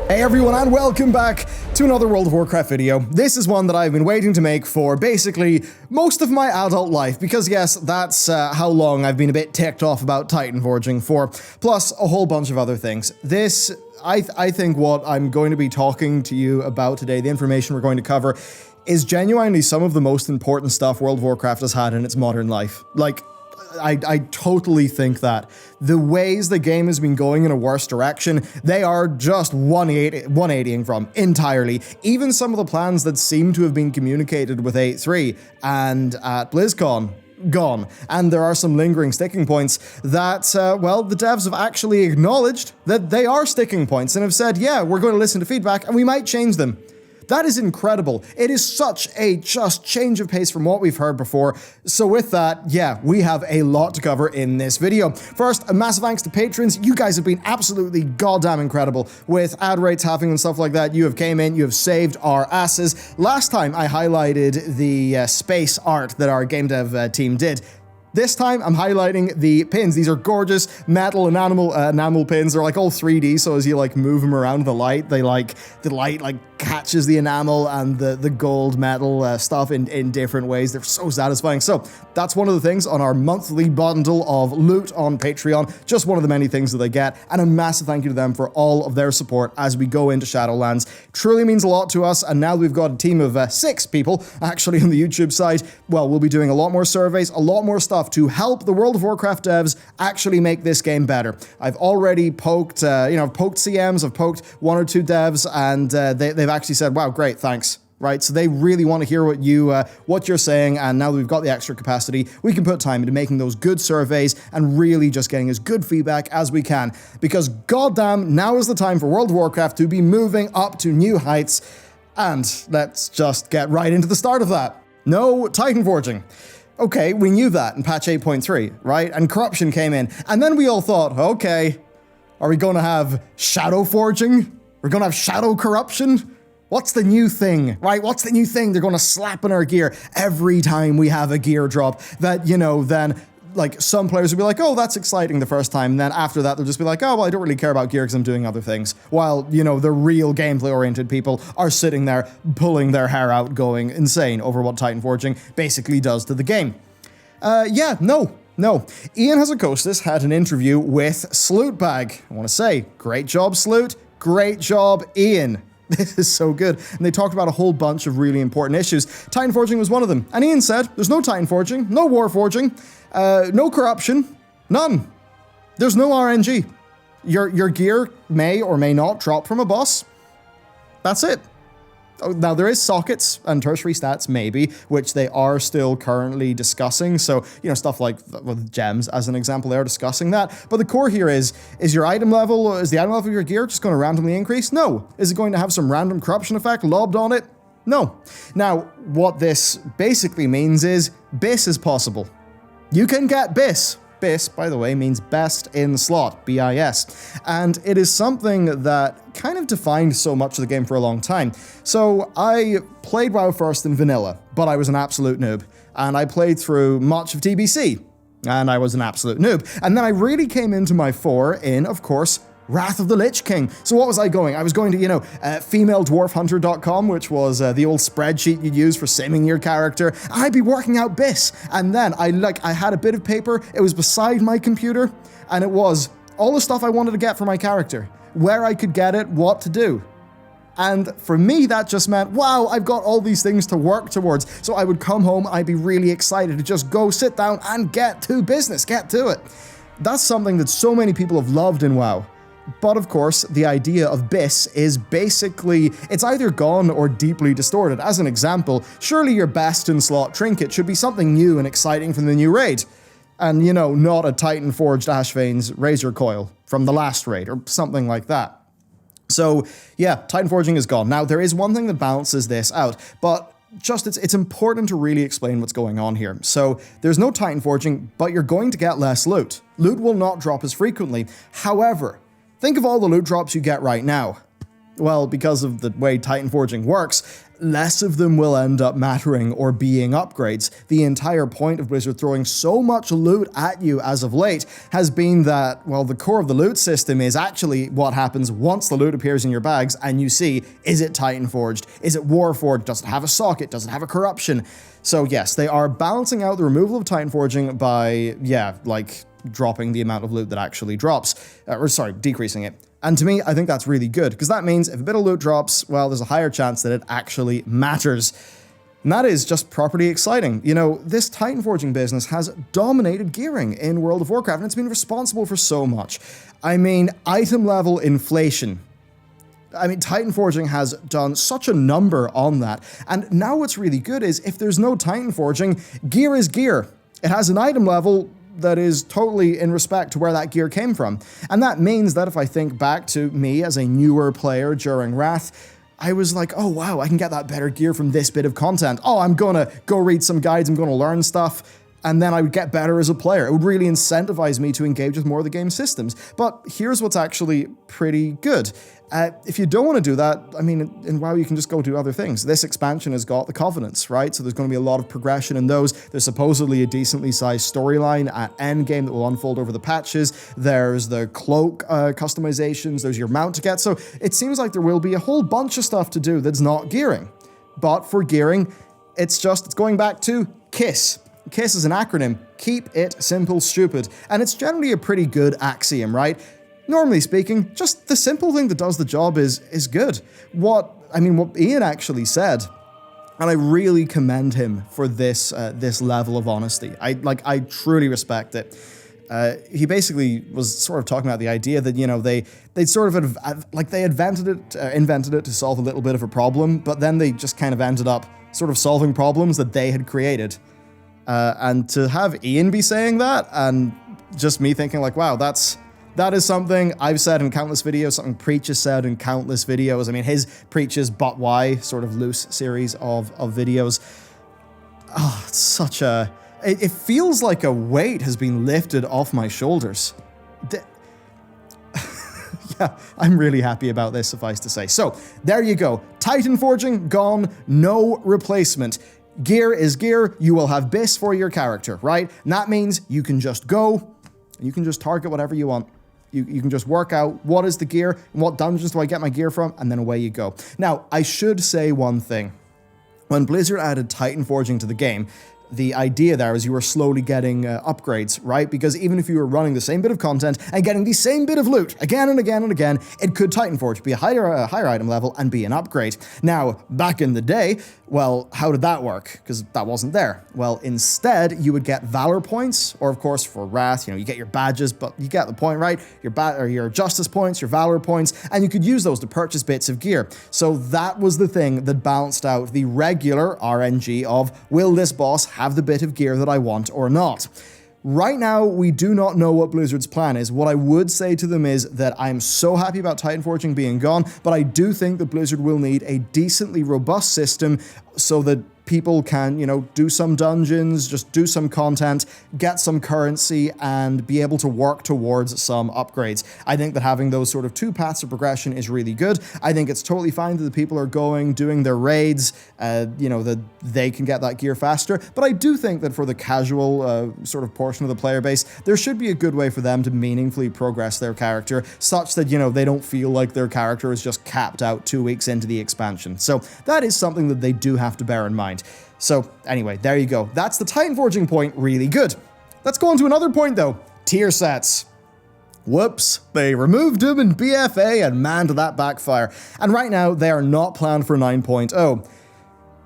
Hey everyone, and welcome back to another World of Warcraft video. This is one that I've been waiting to make for basically most of my adult life, because yes, that's how long I've been a bit ticked off about Titanforging for, plus a whole bunch of other things. This, I think what I'm going to be talking to you about today, the information we're going to cover, is genuinely some of the most important stuff World of Warcraft has had in its modern life. Like, I totally think that. The ways the game has been going in a worse direction, they are just 180ing from entirely. Even some of the plans that seem to have been communicated with 8.3 and at BlizzCon, gone. And there are some lingering sticking points that, well, the devs have actually acknowledged that they are sticking points and have said, yeah, we're going to listen to feedback and we might change them. That is incredible. It is such a just change of pace from what we've heard before. So with that, yeah, we have a lot to cover in this video. First, a massive thanks to patrons. You guys have been absolutely goddamn incredible with ad rates having and stuff like that. You have came in, you have saved our asses. Last time I highlighted the space art that our game dev team did. This time, I'm highlighting the pins. These are gorgeous metal and enamel pins. They're like all 3D, so as you like move them around the light, the light catches the enamel and the gold metal stuff in different ways. They're so satisfying. So that's one of the things on our monthly bundle of loot on Patreon. Just one of the many things that they get. And a massive thank you to them for all of their support as we go into Shadowlands. Truly means a lot to us. And now we've got a team of 6 people actually on the YouTube side. Well, we'll be doing a lot more surveys, a lot more stuff to help the World of Warcraft devs actually make this game better. I've already poked, I've poked CMs, I've poked 1 or 2 devs, and they've actually said, wow, great, thanks. Right, so they really want to hear what you're saying, and now that we've got the extra capacity, we can put time into making those good surveys and really just getting as good feedback as we can. Because goddamn, now is the time for World of Warcraft to be moving up to new heights, and let's just get right into the start of that. No Titanforging. Okay, we knew that in patch 8.3, right? And corruption came in, and then we all thought, okay, are we going to have Shadowforging? We're going to have shadow corruption? What's the new thing, right? What's the new thing they're going to slap in our gear every time we have a gear drop that, then like some players will be like, oh, that's exciting the first time. And then after that, they'll just be like, oh, well, I don't really care about gear because I'm doing other things. While, the real gameplay oriented people are sitting there pulling their hair out going insane over what Titanforging basically does to the game. No. Ian Hazakostas had an interview with Slootbag. I want to say, great job, Sloot. Great job, Ian. This is so good. And they talked about a whole bunch of really important issues. Titanforging was one of them. And Ian said, there's no Titanforging, no Warforging, no corruption, none. There's no RNG. Your gear may or may not drop from a boss. That's it. Now, there is sockets and tertiary stats, maybe, which they are still currently discussing. So, stuff like with gems, as an example, they're discussing that. But the core here is the item level of your gear just going to randomly increase? No. Is it going to have some random corruption effect lobbed on it? No. Now, what this basically means is BIS is possible. You can get BIS. BIS, by the way, means best in slot, BIS. And it is something that kind of defined so much of the game for a long time. So I played WoW first in vanilla, but I was an absolute noob. And I played through much of TBC, and I was an absolute noob. And then I really came into my fore in, of course, Wrath of the Lich King. So what was I going? I was going to, FemaleDwarfHunter.com, which was the old spreadsheet you'd use for simming your character. I'd be working out BIS. And then I had a bit of paper. It was beside my computer. And it was all the stuff I wanted to get for my character. Where I could get it, what to do. And for me, that just meant, wow, I've got all these things to work towards. So I would come home, I'd be really excited to just go sit down and get to business, get to it. That's something that so many people have loved in WoW. But of course, the idea of BIS is basically, it's either gone or deeply distorted. As an example, surely your best in slot trinket should be something new and exciting from the new raid. And, not a Titan-forged Ashvane's razor coil from the last raid or something like that. So, yeah, Titanforging is gone. Now, there is one thing that balances this out, but it's important to really explain what's going on here. So, there's no Titanforging, but you're going to get less loot. Loot will not drop as frequently. However, think of all the loot drops you get right now. well, because of the way Titanforging works, less of them will end up mattering or being upgrades. The entire point of Blizzard throwing so much loot at you as of late has been that, well, the core of the loot system is actually what happens once the loot appears in your bags and you see, is it Titanforged? Is it Warforged? Does it have a socket? Does it have a corruption? So yes, they are balancing out the removal of Titanforging by, like, dropping the amount of loot that actually drops. Decreasing it. And to me, I think that's really good, because that means if a bit of loot drops, well, there's a higher chance that it actually matters. And that is just properly exciting. You know, this Titanforging business has dominated gearing in World of Warcraft, and it's been responsible for so much. I mean, item level inflation. I mean, Titanforging has done such a number on that. And now what's really good is, if there's no Titanforging, gear is gear. It has an item level that is totally in respect to where that gear came from. And that means that if I think back to me as a newer player during Wrath, I was like, oh wow, I can get that better gear from this bit of content. Oh, I'm gonna go read some guides, I'm gonna learn stuff, and then I would get better as a player. It would really incentivize me to engage with more of the game's systems. But here's what's actually pretty good. If you don't want to do that, I mean, in WoW you can just go do other things. This expansion has got the Covenants, right? So there's going to be a lot of progression in those. There's supposedly a decently sized storyline at endgame that will unfold over the patches. There's the cloak customizations. There's your mount to get. So it seems like there will be a whole bunch of stuff to do that's not gearing. But for gearing, it's going back to KISS. KISS is an acronym. Keep it simple, stupid. And it's generally a pretty good axiom, right? Normally speaking, just the simple thing that does the job is good. What Ian actually said, and I really commend him for this level of honesty. I truly respect it. He basically was sort of talking about the idea that, you know, they invented it to solve a little bit of a problem, but then they just kind of ended up sort of solving problems that they had created. And to have Ian be saying that, and just me thinking like, wow, that is something I've said in countless videos, something Preach has said in countless videos. I mean, his Preach's But Why sort of loose series of videos. Oh, it's such a... It feels like a weight has been lifted off my shoulders. Yeah, I'm really happy about this, suffice to say. So, there you go. Titanforging, gone, no replacement. Gear is gear, you will have BIS for your character, right? And that means you can just go, you can just target whatever you want. You can just work out what is the gear, and what dungeons do I get my gear from, and then away you go. Now, I should say one thing. When Blizzard added Titanforging to the game, the idea there is you were slowly getting upgrades, right? Because even if you were running the same bit of content and getting the same bit of loot again and again and again, it could Titanforge, be a higher item level, and be an upgrade. Now, back in the day, well, how did that work? Because that wasn't there. Well, instead, you would get Valor points, or of course, for Wrath, you know, you get your badges, but you get the point, right? Your Justice points, your Valor points, and you could use those to purchase bits of gear. So that was the thing that balanced out the regular RNG of, will this boss have the bit of gear that I want or not? Right now, we do not know what Blizzard's plan is. What I would say to them is that I'm so happy about Titanforging being gone, but I do think that Blizzard will need a decently robust system so that people can, you know, do some dungeons, just do some content, get some currency, and be able to work towards some upgrades. I think that having those sort of two paths of progression is really good. I think it's totally fine that the people are doing their raids, you know, that they can get that gear faster. But I do think that for the casual sort of portion of the player base, there should be a good way for them to meaningfully progress their character, such that, you know, they don't feel like their character is just capped out 2 weeks into the expansion. So that is something that they do have to bear in mind. So anyway, there you go. That's the Titanforging point, really good. Let's go on to another point though, tier sets. Whoops, they removed them in BFA, and man, did that backfire. And right now, they are not planned for 9.0.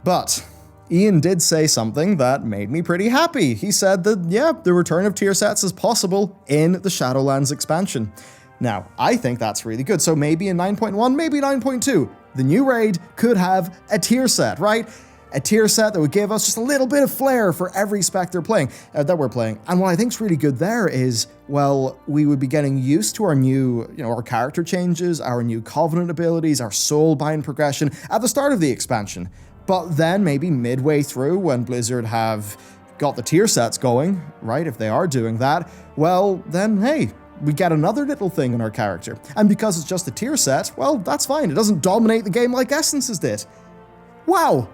But Ian did say something that made me pretty happy. He said that, yeah, the return of tier sets is possible in the Shadowlands expansion. Now, I think that's really good. So maybe in 9.1, maybe 9.2, the new raid could have a tier set, right? A tier set that would give us just a little bit of flair for every spec that we're playing. And what I think is really good there is, well, we would be getting used to our new, you know, our character changes, our new Covenant abilities, our soulbind progression at the start of the expansion. But then maybe midway through, when Blizzard have got the tier sets going, right, if they are doing that, well, then, hey, we get another little thing in our character. And because it's just a tier set, well, that's fine. It doesn't dominate the game like Essences did. Wow.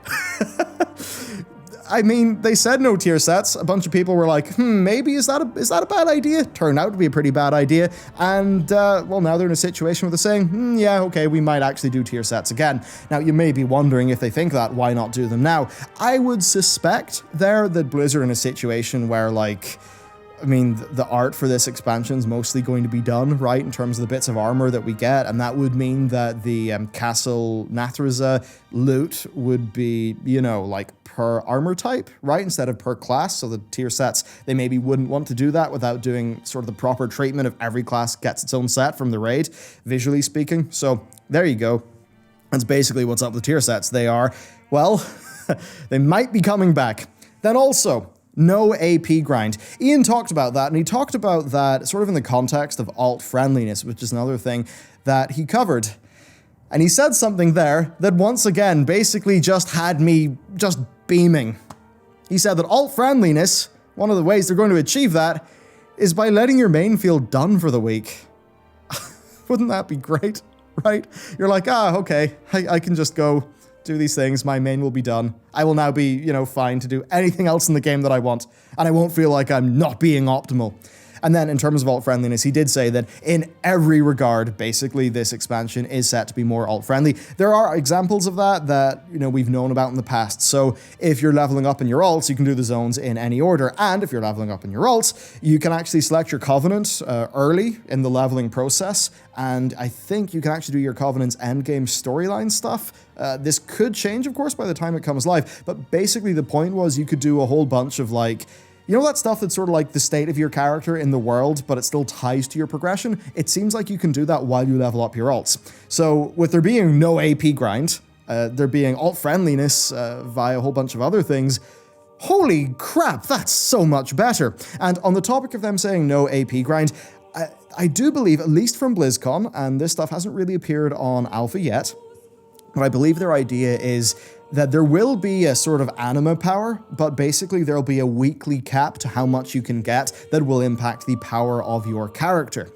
I mean, they said no tier sets. A bunch of people were like, maybe is that a bad idea? Turned out to be a pretty bad idea. And, well, now they're in a situation where they're saying, yeah, okay, we might actually do tier sets again. Now, you may be wondering, if they think that, why not do them now? I would suspect that Blizzard are in a situation where, like, I mean, the art for this expansion is mostly going to be done, right, in terms of the bits of armor that we get, and that would mean that the Castle Nathraza loot would be, you know, like per armor type, right, instead of per class. So the tier sets, they maybe wouldn't want to do that without doing sort of the proper treatment of every class gets its own set from the raid, visually speaking. So there you go. That's basically what's up with the tier sets. They are, well, they might be coming back. Then also, no AP grind. Ian talked about that, and he talked about that sort of in the context of alt friendliness, which is another thing that he covered. And he said something there that once again basically just had me just beaming. He said that alt friendliness, one of the ways they're going to achieve that, is by letting your main feel done for the week. Wouldn't that be great, right? You're like, okay, I can just go do these things, my main will be done. I will now be, you know, fine to do anything else in the game that I want, and I won't feel like I'm not being optimal. And then in terms of alt-friendliness, he did say that in every regard, basically, this expansion is set to be more alt-friendly. There are examples of that, you know, we've known about in the past. So if you're leveling up in your alts, you can do the zones in any order. And if you're leveling up in your alts, you can actually select your Covenant early in the leveling process. And I think you can actually do your Covenant's endgame storyline stuff. This could change, of course, by the time it comes live. But basically, the point was you could do a whole bunch of, like, you know that stuff that's sort of like the state of your character in the world, but it still ties to your progression? It seems like you can do that while you level up your alts. So with there being no AP grind, there being alt-friendliness via a whole bunch of other things, holy crap, that's so much better. And on the topic of them saying no AP grind, I do believe, at least from BlizzCon, and this stuff hasn't really appeared on Alpha yet, but I believe their idea is that there will be a sort of anima power, but basically there'll be a weekly cap to how much you can get that will impact the power of your character.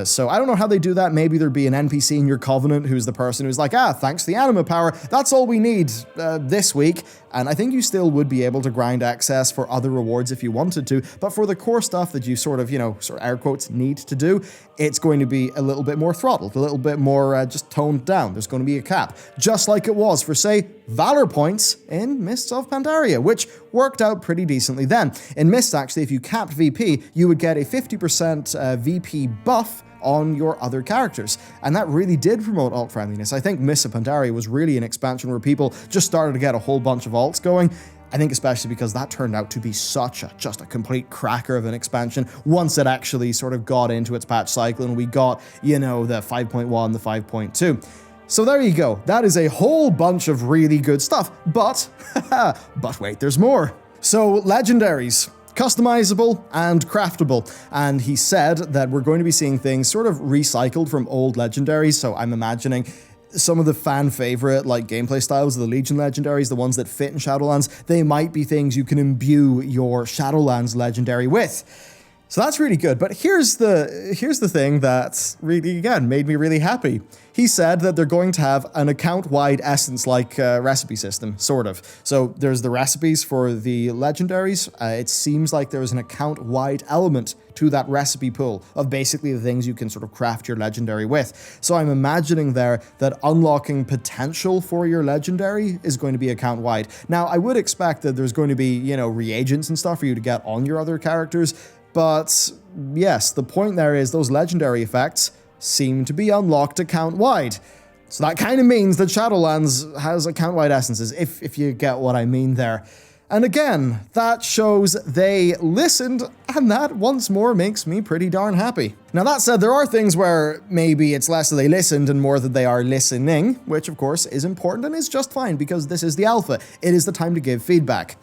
So I don't know how they do that. Maybe there'd be an NPC in your Covenant who's the person who's like, thanks to the anima power, that's all we need this week. And I think you still would be able to grind access for other rewards if you wanted to, but for the core stuff that you sort of, you know, sort of air quotes, need to do, it's going to be a little bit more throttled, a little bit more just toned down. There's going to be a cap, just like it was for, say, Valor points in Mists of Pandaria, which worked out pretty decently then. In Mist, actually, if you capped VP, you would get a 50% VP buff on your other characters. And that really did promote alt-friendliness. I think Mists of Pandaria was really an expansion where people just started to get a whole bunch of alts going. I think especially because that turned out to be just a complete cracker of an expansion once it actually sort of got into its patch cycle and we got, you know, the 5.1, the 5.2. So there you go. That is a whole bunch of really good stuff. But wait, there's more. So legendaries. Customizable and craftable, and he said that we're going to be seeing things sort of recycled from old legendaries, so I'm imagining some of the fan favorite like gameplay styles of the Legion legendaries, the ones that fit in Shadowlands, they might be things you can imbue your Shadowlands legendary with. So that's really good, but here's the thing that really, again, made me really happy. He said that they're going to have an account-wide Essence-like recipe system, sort of. So there's the recipes for the legendaries. It seems like there's an account-wide element to that recipe pool of basically the things you can sort of craft your legendary with. So I'm imagining there that unlocking potential for your legendary is going to be account-wide. Now, I would expect that there's going to be, you know, reagents and stuff for you to get on your other characters, but yes, the point there is those legendary effects seem to be unlocked account-wide. So that kind of means that Shadowlands has account-wide essences, if you get what I mean there. And again, that shows they listened, and that once more makes me pretty darn happy. Now that said, there are things where maybe it's less that they listened and more that they are listening, which of course is important and is just fine because this is the alpha. It is the time to give feedback.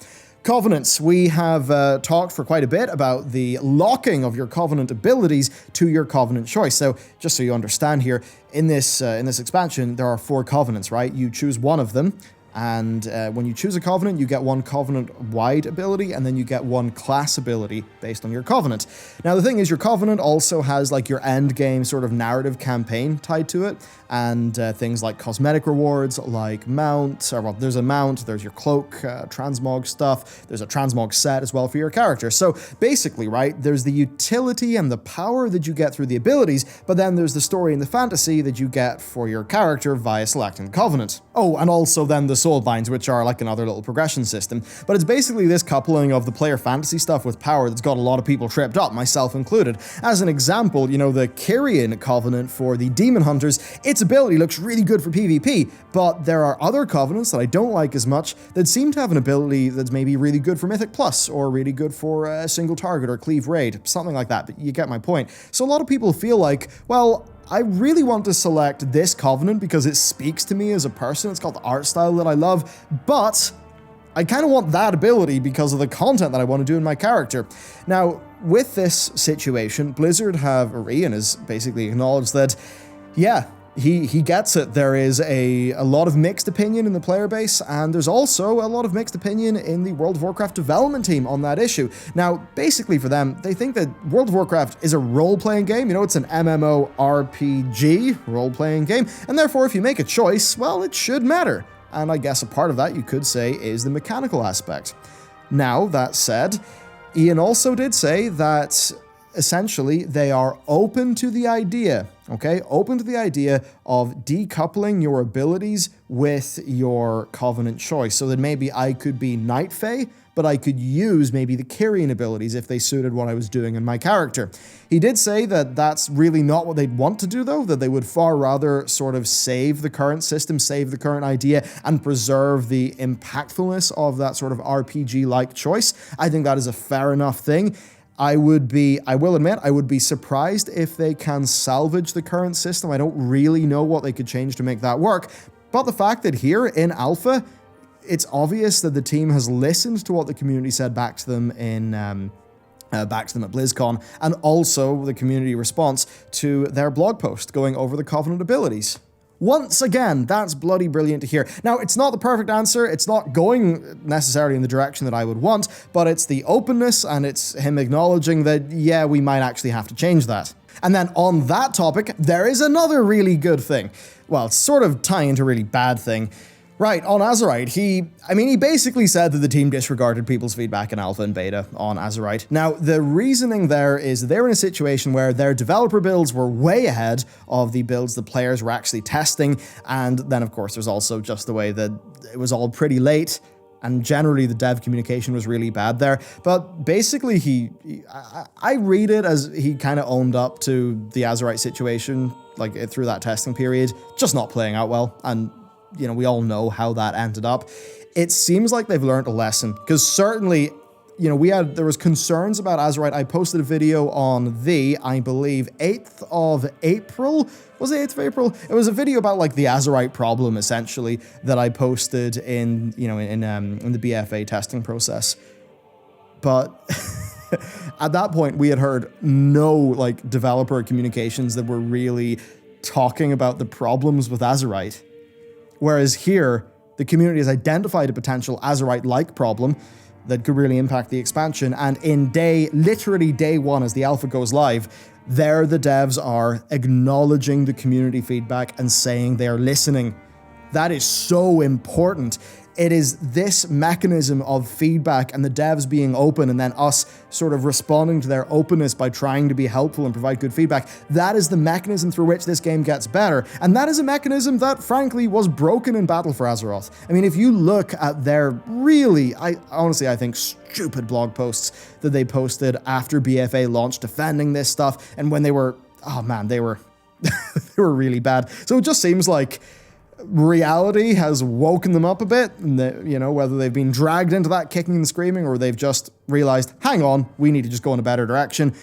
Covenants. We have talked for quite a bit about the locking of your Covenant abilities to your Covenant choice. So just so you understand here, in this expansion, there are 4 Covenants, right? You choose one of them, And when you choose a covenant, you get one covenant-wide ability, and then you get one class ability based on your covenant. Now, the thing is, your covenant also has like your end game sort of narrative campaign tied to it, and things like cosmetic rewards, like mount, or well, there's a mount, there's your cloak, transmog stuff, there's a transmog set as well for your character. So basically, right, there's the utility and the power that you get through the abilities, but then there's the story and the fantasy that you get for your character via selecting the covenant. Oh, and also then the soul binds, which are like another little progression system. But it's basically this coupling of the player fantasy stuff with power that's got a lot of people tripped up, myself included. As an example, you know, the Kyrian covenant for the demon hunters, its ability looks really good for PvP, but there are other covenants that I don't like as much that seem to have an ability that's maybe really good for Mythic Plus, or really good for a single target or cleave raid, something like that, but you get my point. So a lot of people feel like, well, I really want to select this covenant because it speaks to me as a person. It's got the art style that I love, but I kind of want that ability because of the content that I want to do in my character. Now, with this situation, Blizzard Ian has basically acknowledged that, yeah, he gets it. There is a lot of mixed opinion in the player base, and there's also a lot of mixed opinion in the World of Warcraft development team on that issue. Now, basically for them, they think that World of Warcraft is a role-playing game. You know, it's an MMORPG role-playing game, and therefore if you make a choice, well, it should matter. And I guess a part of that, you could say, is the mechanical aspect. Now, that said, Ian also did say that essentially they are open to the idea, okay? Open to the idea of decoupling your abilities with your covenant choice. So that maybe I could be Night Fae, but I could use maybe the Kyrian abilities if they suited what I was doing in my character. He did say that that's really not what they'd want to do, though, that they would far rather sort of save the current system, save the current idea, and preserve the impactfulness of that sort of RPG-like choice. I think that is a fair enough thing. I will admit, I would be surprised if they can salvage the current system. I don't really know what they could change to make that work. But the fact that here in Alpha, it's obvious that the team has listened to what the community said back to them at BlizzCon, and also the community response to their blog post going over the Covenant abilities. Once again, that's bloody brilliant to hear. Now, it's not the perfect answer, it's not going necessarily in the direction that I would want, but it's the openness, and it's him acknowledging that, yeah, we might actually have to change that. And then on that topic, there is another really good thing. Well, it's sort of tying into a really bad thing. Right, on Azerite, he basically said that the team disregarded people's feedback in alpha and beta on Azerite. Now, the reasoning there is they're in a situation where their developer builds were way ahead of the builds the players were actually testing, and then, of course, there's also just the way that it was all pretty late, and generally the dev communication was really bad there. But basically, I read it as he kind of owned up to the Azerite situation, like, through that testing period, just not playing out well, and you know, we all know how that ended up. It seems like they've learned a lesson, because certainly, you know, there was concerns about Azerite. I posted a video on I believe, 8th of April. Was it 8th of April? It was a video about like the Azerite problem, essentially, that I posted in the BFA testing process. But at that point, we had heard no like developer communications that were really talking about the problems with Azerite. Whereas here, the community has identified a potential Azerite-like problem that could really impact the expansion, and in literally day one as the alpha goes live, there the devs are acknowledging the community feedback and saying they are listening. That is so important. It is this mechanism of feedback and the devs being open and then us sort of responding to their openness by trying to be helpful and provide good feedback. That is the mechanism through which this game gets better. And that is a mechanism that, frankly, was broken in Battle for Azeroth. I mean, if you look at their really, I think, stupid blog posts that they posted after BFA launched defending this stuff, and when they were, they were really bad. So it just seems like reality has woken them up a bit, and that, you know, whether they've been dragged into that kicking and screaming or they've just realized, hang on, we need to just go in a better direction.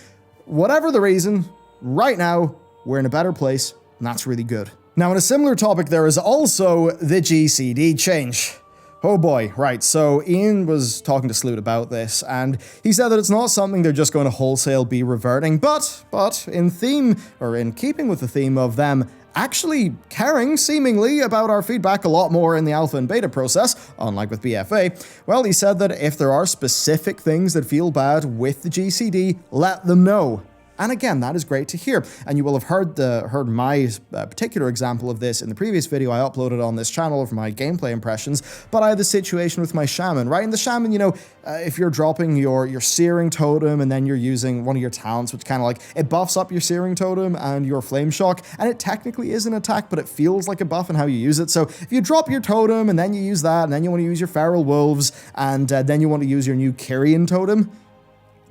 Whatever the reason, right now, we're in a better place, and that's really good. Now, on a similar topic, there is also the GCD change. Oh boy, right, so Ian was talking to Sloot about this, and he said that it's not something they're just going to wholesale be reverting, but in keeping with the theme of them actually caring, seemingly, about our feedback a lot more in the alpha and beta process, unlike with BFA, well, he said that if there are specific things that feel bad with the GCD, let them know. And again, that is great to hear. And you will have heard my particular example of this in the previous video I uploaded on this channel of my gameplay impressions, but I had the situation with my shaman, right? In the shaman, you know, if you're dropping your searing totem and then you're using one of your talents, which kind of like, it buffs up your searing totem and your flame shock, and it technically is an attack, but it feels like a buff in how you use it. So if you drop your totem and then you use that, and then you want to use your feral wolves, and then you want to use your new Kyrian totem,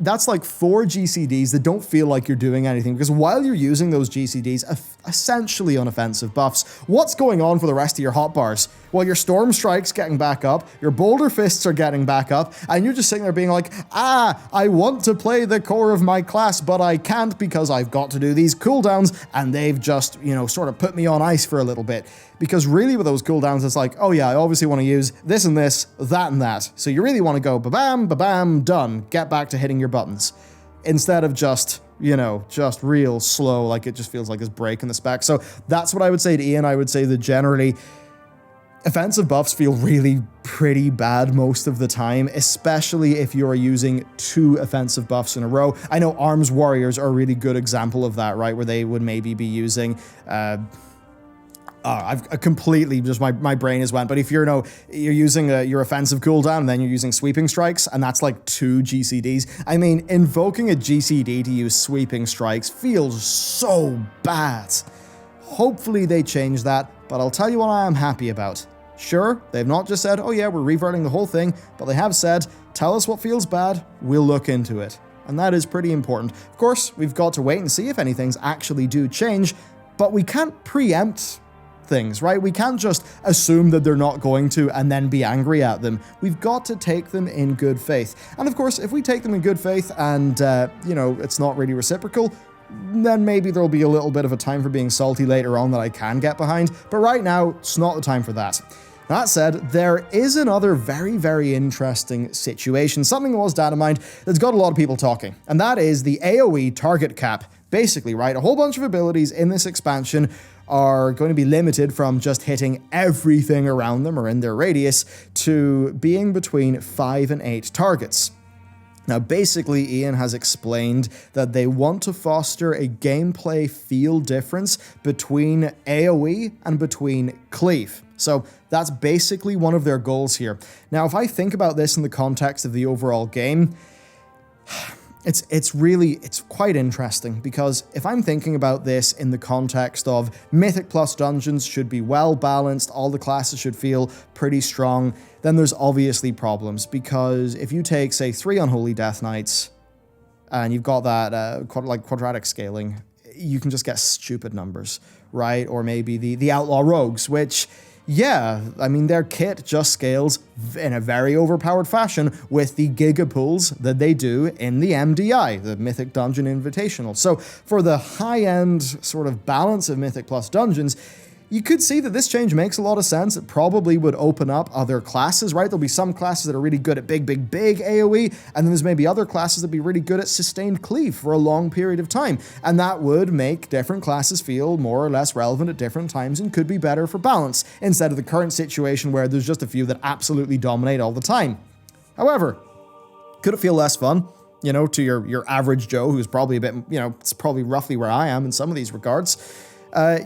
that's like 4 GCDs that don't feel like you're doing anything, because while you're using those GCDs, essentially unoffensive buffs, what's going on for the rest of your hotbars? Well, your Storm Strike's getting back up, your Boulder Fists are getting back up, and you're just sitting there being like, I want to play the core of my class, but I can't because I've got to do these cooldowns, and they've just, you know, sort of put me on ice for a little bit. Because really with those cooldowns, it's like, oh yeah, I obviously want to use this and this, that and that. So you really want to go ba-bam, ba-bam, done. Get back to hitting your buttons. Instead of just, you know, just real slow, like it just feels like it's breaking the spec. So that's what I would say to Ian. I would say that generally, offensive buffs feel really pretty bad most of the time, especially if you're using 2 offensive buffs in a row. I know Arms Warriors are a really good example of that, right? Where they would maybe be using... I've completely just my brain has went. But if you're using your offensive cooldown and then you're using sweeping strikes, and that's like 2 GCDs. I mean, invoking a GCD to use sweeping strikes feels so bad. Hopefully they change that, but I'll tell you what I am happy about. Sure, they've not just said, oh yeah, we're reverting the whole thing, but they have said, tell us what feels bad, we'll look into it. And that is pretty important. Of course, we've got to wait and see if anything's actually do change, but we can't preempt things, right? We can't just assume that they're not going to and then be angry at them. We've got to take them in good faith. And of course, if we take them in good faith and, you know, it's not really reciprocal, then maybe there'll be a little bit of a time for being salty later on that I can get behind. But right now, it's not the time for that. That said, there is another very, very interesting situation, something that was data mined that's got a lot of people talking, and that is the AOE target cap. Basically, right, a whole bunch of abilities in this expansion are going to be limited from just hitting everything around them or in their radius to being between 5 and 8 targets. Now, basically, Ian has explained that they want to foster a gameplay feel difference between AOE and between cleave. So that's basically one of their goals here. Now, if I think about this in the context of the overall game, it's quite interesting, because if I'm thinking about this in the context of Mythic Plus dungeons should be well balanced, all the classes should feel pretty strong, then there's obviously problems, because if you take, say, 3 Unholy Death Knights, and you've got that quadratic scaling, you can just get stupid numbers, right? Or maybe the Outlaw Rogues, which... yeah, I mean, their kit just scales in a very overpowered fashion with the gigapulls that they do in the MDI, the Mythic Dungeon Invitational. So for the high-end sort of balance of Mythic Plus dungeons, you could see that this change makes a lot of sense. It probably would open up other classes, right? There'll be some classes that are really good at big AOE, and then there's maybe other classes that be really good at sustained cleave for a long period of time. And that would make different classes feel more or less relevant at different times and could be better for balance, instead of the current situation where there's just a few that absolutely dominate all the time. However, could it feel less fun, you know, to your average Joe, who's probably a bit, you know, it's probably roughly where I am in some of these regards?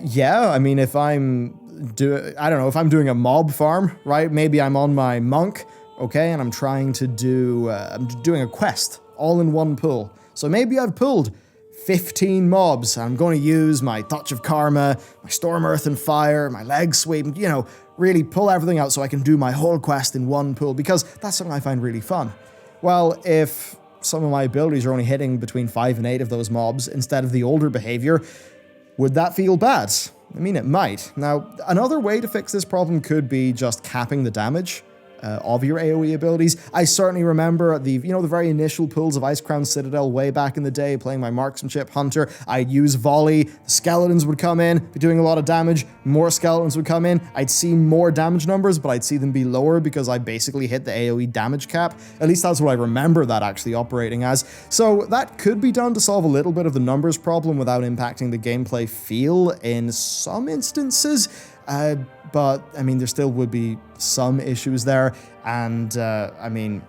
Yeah, I mean, if I'm doing a mob farm, right? Maybe I'm on my monk, okay, and I'm trying to do, I'm doing a quest all in one pull. So maybe I've pulled 15 mobs, and I'm going to use my Touch of Karma, my Storm, Earth, and Fire, my Leg Sweep, you know, really pull everything out so I can do my whole quest in one pull, because that's something I find really fun. Well, if some of my abilities are only hitting between 5 and 8 of those mobs instead of the older behavior, would that feel bad? I mean, it might. Now, another way to fix this problem could be just capping the damage, of your AOE abilities. I certainly remember the very initial pulls of Icecrown Citadel way back in the day, playing my marksmanship hunter. I'd use volley, the skeletons would come in, be doing a lot of damage, more skeletons would come in, I'd see more damage numbers, but I'd see them be lower because I basically hit the AOE damage cap. At least that's what I remember that actually operating as. So that could be done to solve a little bit of the numbers problem without impacting the gameplay feel in some instances. But I mean, there still would be some issues there. And I mean,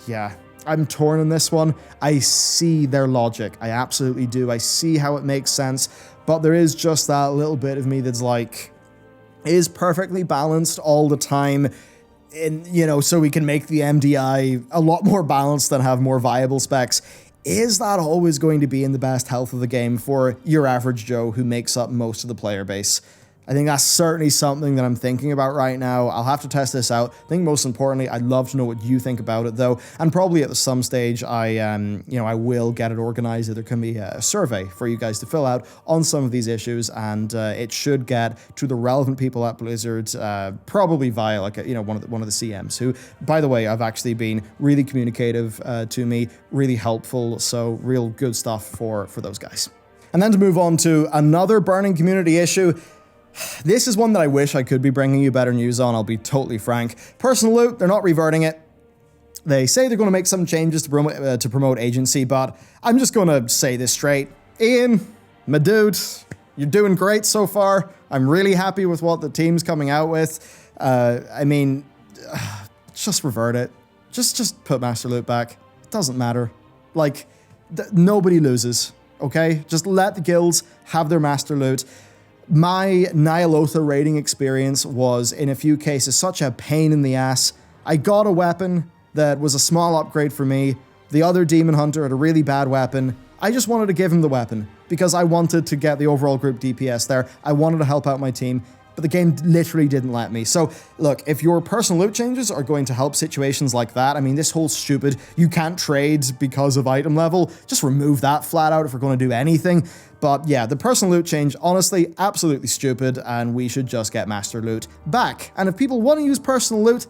yeah, I'm torn on this one. I see their logic. I absolutely do. I see how it makes sense. But there is just that little bit of me that's like, is perfectly balanced all the time. So we can make the MDI a lot more balanced and have more viable specs. Is that always going to be in the best health of the game for your average Joe who makes up most of the player base? I think that's certainly something that I'm thinking about right now. I'll have to test this out. I think most importantly, I'd love to know what you think about it though. And probably at some stage, I will get it organized. There can be a survey for you guys to fill out on some of these issues, and it should get to the relevant people at Blizzard, probably via like one of the CMs who, by the way, have actually been really communicative to me, really helpful. So real good stuff for those guys. And then to move on to another burning community issue. This is one that I wish I could be bringing you better news on, I'll be totally frank. Personal loot, they're not reverting it. They say they're going to make some changes to promote agency, but I'm just going to say this straight. Ian, my dude, you're doing great so far. I'm really happy with what the team's coming out with. I mean, just revert it. Just put Master Loot back. It doesn't matter. Like, nobody loses, okay? Just let the guilds have their Master Loot. My Nyalotha raiding experience was, in a few cases, such a pain in the ass. I got a weapon that was a small upgrade for me. The other Demon Hunter had a really bad weapon. I just wanted to give him the weapon because I wanted to get the overall group DPS there. I wanted to help out my team, but the game literally didn't let me. So look, if your personal loot changes are going to help situations like that, I mean, this whole stupid, you can't trade because of item level, just remove that flat out if we're going to do anything. But yeah, the personal loot change, honestly, absolutely stupid, and we should just get Master Loot back. And if people want to use personal loot,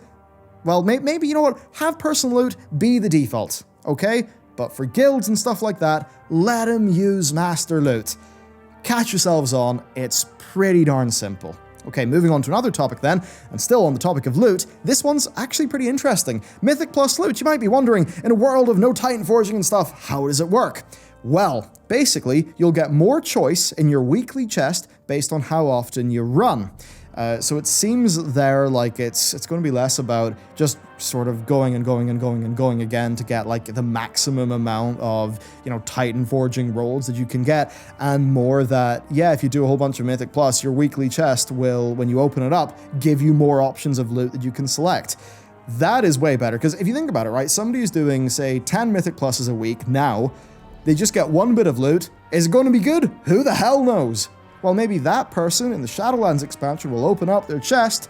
well, maybe, you know what, have personal loot be the default, okay? But for guilds and stuff like that, let them use Master Loot. Catch yourselves on, it's pretty darn simple. Okay, moving on to another topic then, and still on the topic of loot, this one's actually pretty interesting. Mythic plus loot, you might be wondering, in a world of no Titanforging and stuff, how does it work? Well, basically, you'll get more choice in your weekly chest based on how often you run. So it seems there like it's going to be less about just sort of going again to get like the maximum amount of, Titanforging rolls that you can get, and more that, yeah, if you do a whole bunch of Mythic Plus, your weekly chest will, when you open it up, give you more options of loot that you can select. That is way better, because if you think about it, right, somebody who's doing, say, 10 Mythic Pluses a week now, they just get one bit of loot. Is it going to be good? Who the hell knows? Well, maybe that person in the Shadowlands expansion will open up their chest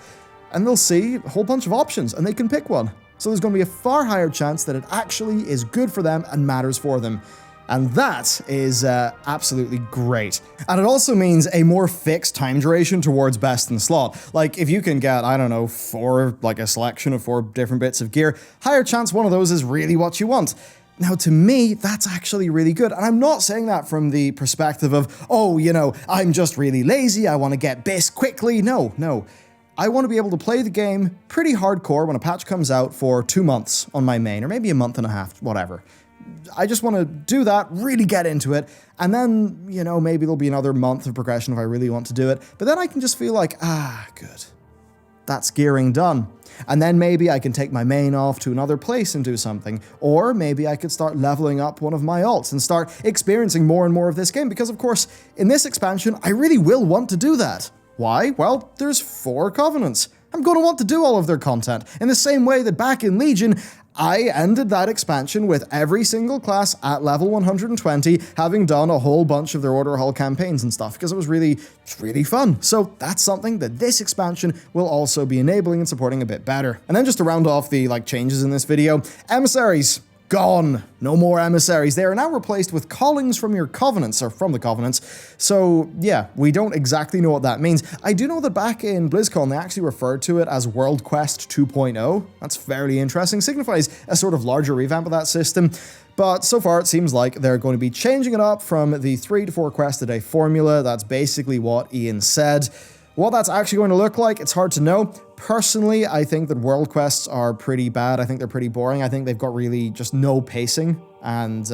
and they'll see a whole bunch of options and they can pick one. So there's going to be a far higher chance that it actually is good for them and matters for them. And that is absolutely great. And it also means a more fixed time duration towards best in slot. Like if you can get, I don't know, a selection of 4 different bits of gear, higher chance one of those is really what you want. Now, to me, that's actually really good. And I'm not saying that from the perspective of, I'm just really lazy, I want to get BIS quickly. No. I want to be able to play the game pretty hardcore when a patch comes out for 2 months on my main, or maybe a month and a half, whatever. I just want to do that, really get into it, and then, maybe there'll be another month of progression if I really want to do it. But then I can just feel like, good. That's gearing done. And then maybe I can take my main off to another place and do something. Or maybe I could start leveling up one of my alts and start experiencing more and more of this game. Because of course, in this expansion, I really will want to do that. Why? Well, there's 4 Covenants. I'm going to want to do all of their content. In the same way that back in Legion, I ended that expansion with every single class at level 120, having done a whole bunch of their Order Hall campaigns and stuff, because it was really fun. So that's something that this expansion will also be enabling and supporting a bit better. And then just to round off the changes in this video, emissaries. gone. No more emissaries. They are now replaced with callings from your covenants, or from the covenants. So yeah, we don't exactly know what that means. I do know that back in BlizzCon, they actually referred to it as World Quest 2.0. That's fairly interesting. Signifies a sort of larger revamp of that system. But so far, it seems like they're going to be changing it up from the 3 to 4 quests a day formula. That's basically what Ian said. What that's actually going to look like, it's hard to know. Personally, I think that world quests are pretty bad. I think they're pretty boring. I think they've got really just no pacing. And,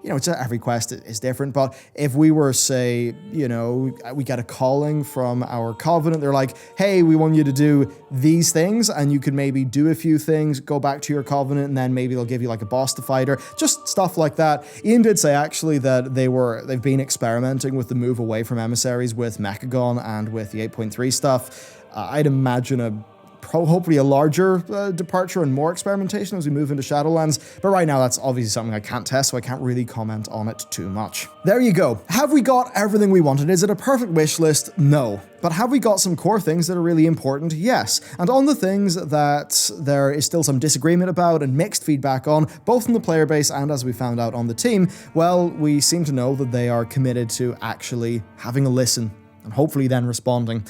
you know, every quest is different. But if we were, say, you know, we get a calling from our covenant, they're like, hey, we want you to do these things, and you could maybe do a few things, go back to your covenant, and then maybe they'll give you like a boss to fight, or just stuff like that. Ian did say actually that they've been experimenting with the move away from emissaries with Mechagon and with the 8.3 stuff. I'd imagine hopefully a larger departure and more experimentation as we move into Shadowlands, but right now that's obviously something I can't test, so I can't really comment on it too much. There you go. Have we got everything we wanted? Is it a perfect wish list? No. But have we got some core things that are really important? Yes. And on the things that there is still some disagreement about and mixed feedback on, both from the player base and as we found out on the team, well, we seem to know that they are committed to actually having a listen and hopefully then responding.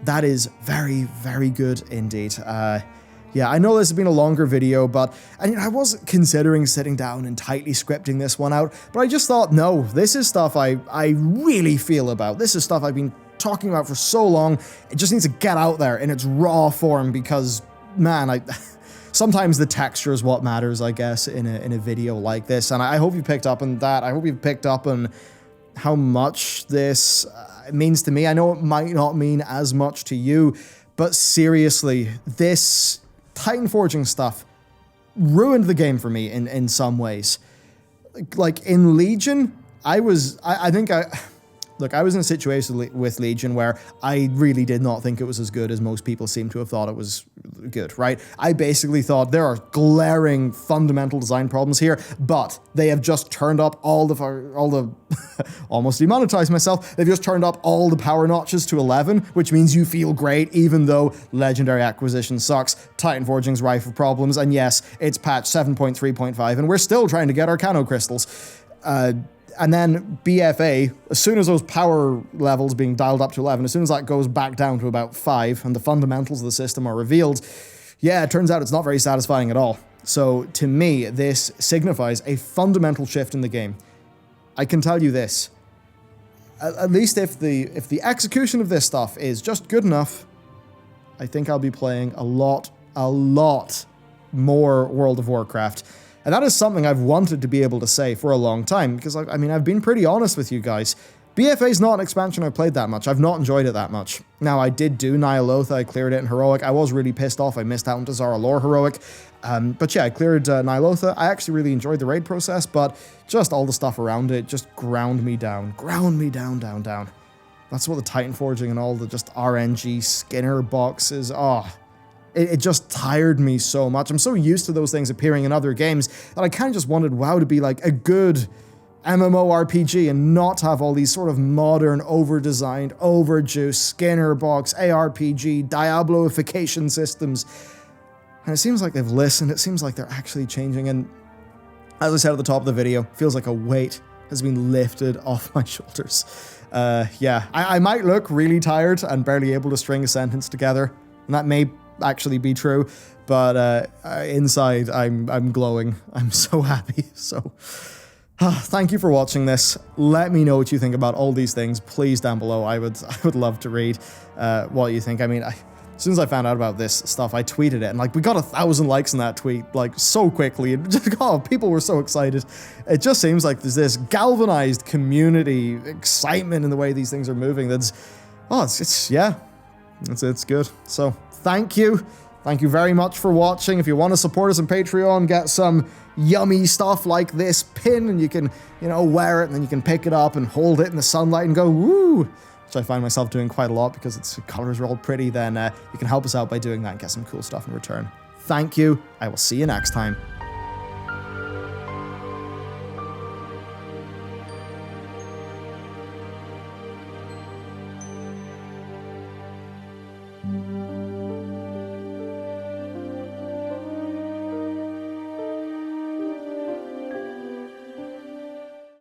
That is very, very good indeed. Yeah, I know this has been a longer video, but I was considering sitting down and tightly scripting this one out, but I just thought, no, this is stuff I really feel about. This is stuff I've been talking about for so long. It just needs to get out there in its raw form because, man, sometimes the texture is what matters, I guess, in a video like this, and I hope you picked up on that. I hope you've picked up on how much this means to me. I know it might not mean as much to you, but seriously, this Titanforging stuff ruined the game for me in some ways. Like in Legion, I was in a situation with Legion where I really did not think it was as good as most people seem to have thought it was good, right? I basically thought there are glaring fundamental design problems here, but they have just turned up all the almost demonetized myself. They've just turned up all the power notches to 11, which means you feel great, even though Legendary Acquisition sucks, Titanforging's rife with problems, and yes, it's patch 7.3.5, and we're still trying to get our Cano crystals. And then BFA, as soon as those power levels being dialed up to 11, as soon as that goes back down to about 5 and the fundamentals of the system are revealed, yeah, it turns out it's not very satisfying at all. So to me, this signifies a fundamental shift in the game. I can tell you this, at least if the execution of this stuff is just good enough, I think I'll be playing a lot more World of Warcraft. And that is something I've wanted to be able to say for a long time, because I mean, I've been pretty honest with you guys. BFA is not an expansion I've played that much. I've not enjoyed it that much. Now, I did do Nyalotha, I cleared it in Heroic. I was really pissed off I missed out on Zara Lore Heroic. But yeah, I cleared Nyalotha. I actually really enjoyed the raid process, but just all the stuff around it just ground me down. Ground me down. That's what the Titanforging and all the just RNG Skinner boxes, It just tired me so much. I'm so used to those things appearing in other games that I kind of just wanted WoW to be like a good MMORPG and not have all these sort of modern, over-designed, over-juiced Skinner box, ARPG, Diabloification systems. And it seems like they've listened. It seems like they're actually changing. And as I said at the top of the video, feels like a weight has been lifted off my shoulders. Yeah, I might look really tired and barely able to string a sentence together. And that may actually be true, but inside I'm glowing. I'm so happy. So thank you for watching this. Let me know what you think about all these things, please, down below. I would love to read what you think. I mean, as soon as I found out about this stuff, I tweeted it, and like we got 1,000 likes on that tweet like so quickly, and just people were so excited. It just seems like there's this galvanized community excitement in the way these things are moving. That's it's good. So thank you very much for watching. If you want to support us on Patreon, get some yummy stuff like this pin, and you can, wear it, and then you can pick it up and hold it in the sunlight and go, woo, which I find myself doing quite a lot because its colors are all pretty, then you can help us out by doing that and get some cool stuff in return. Thank you. I will see you next time.